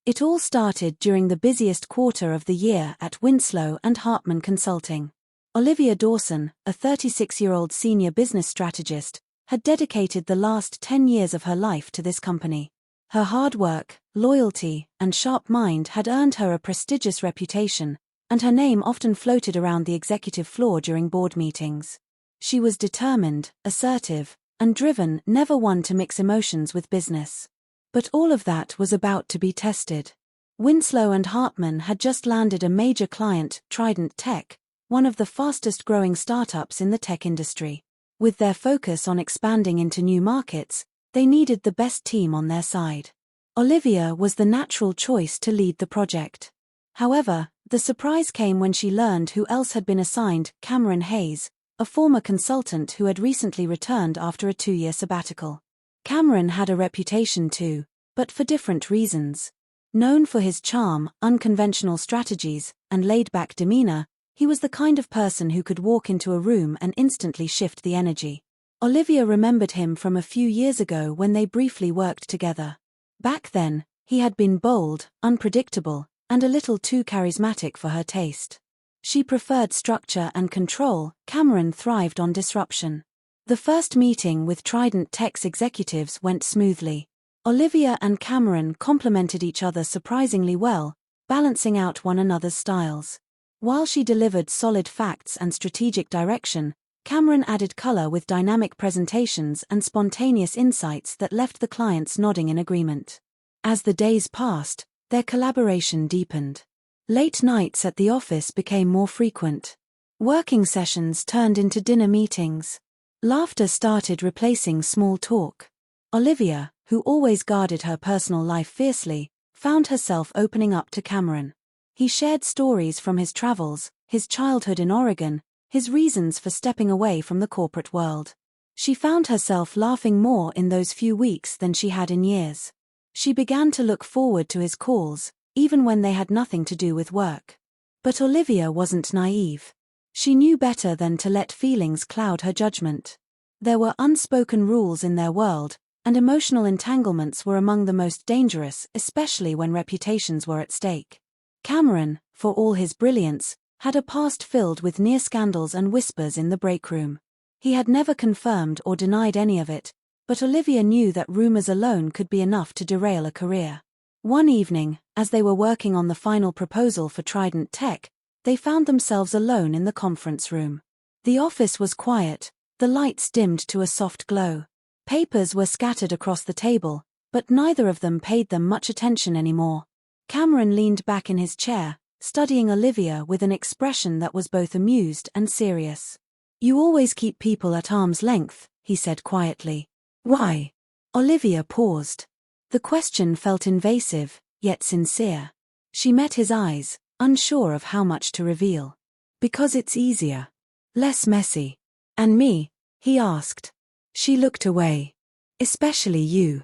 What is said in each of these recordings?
It all started during the busiest quarter of the year at Winslow and Hartman Consulting. Olivia Dawson, a 36-year-old senior business strategist, had dedicated the last 10 years of her life to this company. Her hard work, loyalty, and sharp mind had earned her a prestigious reputation, and her name often floated around the executive floor during board meetings. She was determined, assertive, and driven, never one to mix emotions with business. But all of that was about to be tested. Winslow and Hartman had just landed a major client, Trident Tech, one of the fastest-growing startups in the tech industry. With their focus on expanding into new markets, they needed the best team on their side. Olivia was the natural choice to lead the project. However, the surprise came when she learned who else had been assigned: Cameron Hayes, a former consultant who had recently returned after a 2-year sabbatical. Cameron had a reputation too, but for different reasons. Known for his charm, unconventional strategies, and laid-back demeanor, he was the kind of person who could walk into a room and instantly shift the energy. Olivia remembered him from a few years ago when they briefly worked together. Back then, he had been bold, unpredictable, and a little too charismatic for her taste. She preferred structure and control. Cameron thrived on disruption. The first meeting with Trident Tech's executives went smoothly. Olivia and Cameron complemented each other surprisingly well, balancing out one another's styles. While she delivered solid facts and strategic direction, Cameron added color with dynamic presentations and spontaneous insights that left the clients nodding in agreement. As the days passed, their collaboration deepened. Late nights at the office became more frequent. Working sessions turned into dinner meetings. Laughter started replacing small talk. Olivia, who always guarded her personal life fiercely, found herself opening up to Cameron. He shared stories from his travels, his childhood in Oregon, his reasons for stepping away from the corporate world. She found herself laughing more in those few weeks than she had in years. She began to look forward to his calls, even when they had nothing to do with work. But Olivia wasn't naive. She knew better than to let feelings cloud her judgment. There were unspoken rules in their world, and emotional entanglements were among the most dangerous, especially when reputations were at stake. Cameron, for all his brilliance, had a past filled with near scandals and whispers in the break room. He had never confirmed or denied any of it, but Olivia knew that rumors alone could be enough to derail a career. One evening, as they were working on the final proposal for Trident Tech, they found themselves alone in the conference room. The office was quiet, the lights dimmed to a soft glow. Papers were scattered across the table, but neither of them paid them much attention anymore. Cameron leaned back in his chair, studying Olivia with an expression that was both amused and serious. "You always keep people at arm's length," he said quietly. "Why?" Olivia paused. The question felt invasive, yet sincere. She met his eyes, unsure of how much to reveal. "Because it's easier. Less messy." "And me?" he asked. She looked away. "Especially you."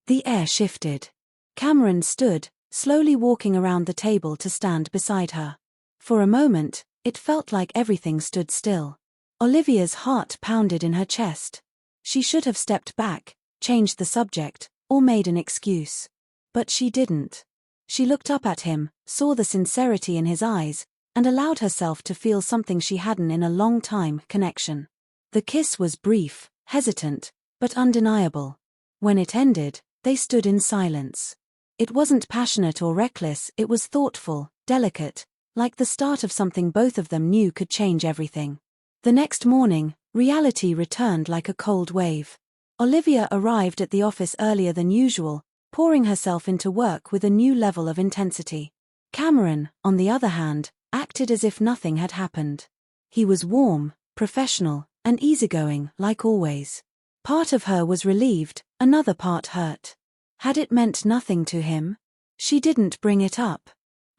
The air shifted. Cameron stood, slowly walking around the table to stand beside her. For a moment, it felt like everything stood still. Olivia's heart pounded in her chest. She should have stepped back, changed the subject, or made an excuse. But she didn't. She looked up at him, saw the sincerity in his eyes, and allowed herself to feel something she hadn't in a long time: connection. The kiss was brief, hesitant, but undeniable. When it ended, they stood in silence. It wasn't passionate or reckless, it was thoughtful, delicate, like the start of something both of them knew could change everything. The next morning, reality returned like a cold wave. Olivia arrived at the office earlier than usual, pouring herself into work with a new level of intensity. Cameron, on the other hand, acted as if nothing had happened. He was warm, professional, and easygoing, like always. Part of her was relieved, another part hurt. Had it meant nothing to him? She didn't bring it up.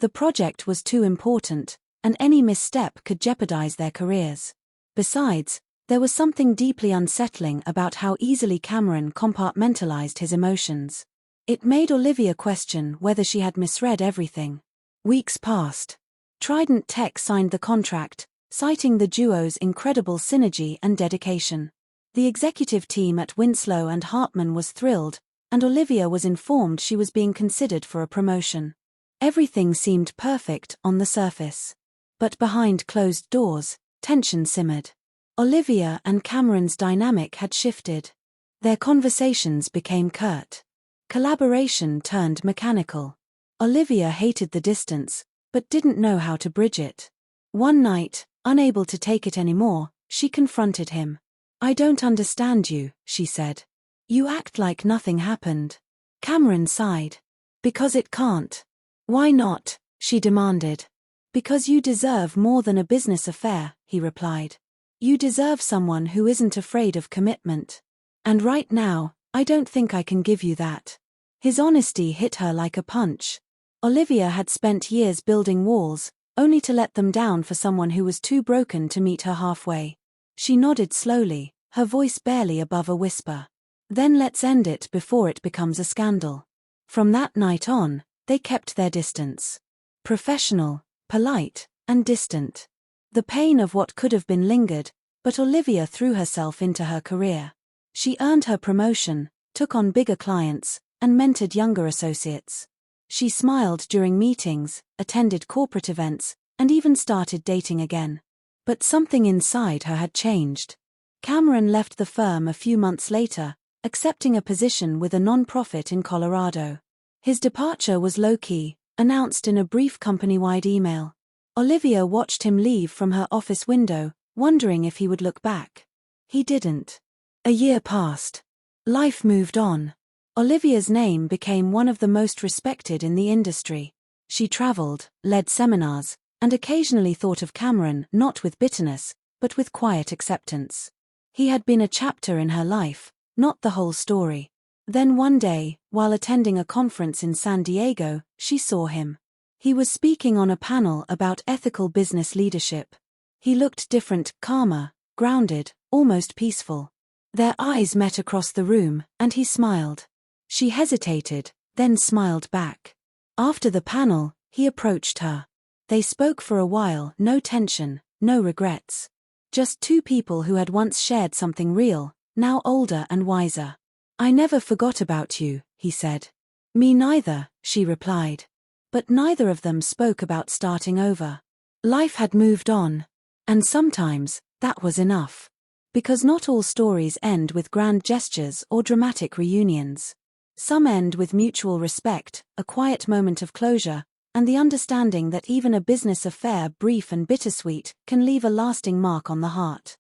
The project was too important, and any misstep could jeopardize their careers. Besides, there was something deeply unsettling about how easily Cameron compartmentalized his emotions. It made Olivia question whether she had misread everything. Weeks passed. Trident Tech signed the contract, citing the duo's incredible synergy and dedication. The executive team at Winslow and Hartman was thrilled, and Olivia was informed she was being considered for a promotion. Everything seemed perfect on the surface. But behind closed doors, tension simmered. Olivia and Cameron's dynamic had shifted. Their conversations became curt. Collaboration turned mechanical. Olivia hated the distance, but didn't know how to bridge it. One night, unable to take it anymore, she confronted him. "I don't understand you," she said. "You act like nothing happened." Cameron sighed. "Because it can't." "Why not?" she demanded. "Because you deserve more than a business affair," he replied. "You deserve someone who isn't afraid of commitment. And right now, I don't think I can give you that." His honesty hit her like a punch. Olivia had spent years building walls, only to let them down for someone who was too broken to meet her halfway. She nodded slowly, her voice barely above a whisper. "Then let's end it before it becomes a scandal." From that night on, they kept their distance. Professional, polite, and distant. The pain of what could have been lingered, but Olivia threw herself into her career. She earned her promotion, took on bigger clients, and mentored younger associates. She smiled during meetings, attended corporate events, and even started dating again. But something inside her had changed. Cameron left the firm a few months later, accepting a position with a non-profit in Colorado. His departure was low-key, announced in a brief company-wide email. Olivia watched him leave from her office window, wondering if he would look back. He didn't. A year passed. Life moved on. Olivia's name became one of the most respected in the industry. She traveled, led seminars, and occasionally thought of Cameron not with bitterness, but with quiet acceptance. He had been a chapter in her life, not the whole story. Then one day, while attending a conference in San Diego, she saw him. He was speaking on a panel about ethical business leadership. He looked different, calmer, grounded, almost peaceful. Their eyes met across the room, and he smiled. She hesitated, then smiled back. After the panel, he approached her. They spoke for a while, no tension, no regrets. Just two people who had once shared something real, now older and wiser. "I never forgot about you," he said. "Me neither," she replied. But neither of them spoke about starting over. Life had moved on. And sometimes, that was enough. Because not all stories end with grand gestures or dramatic reunions. Some end with mutual respect, a quiet moment of closure, and the understanding that even a business affair, brief and bittersweet, can leave a lasting mark on the heart.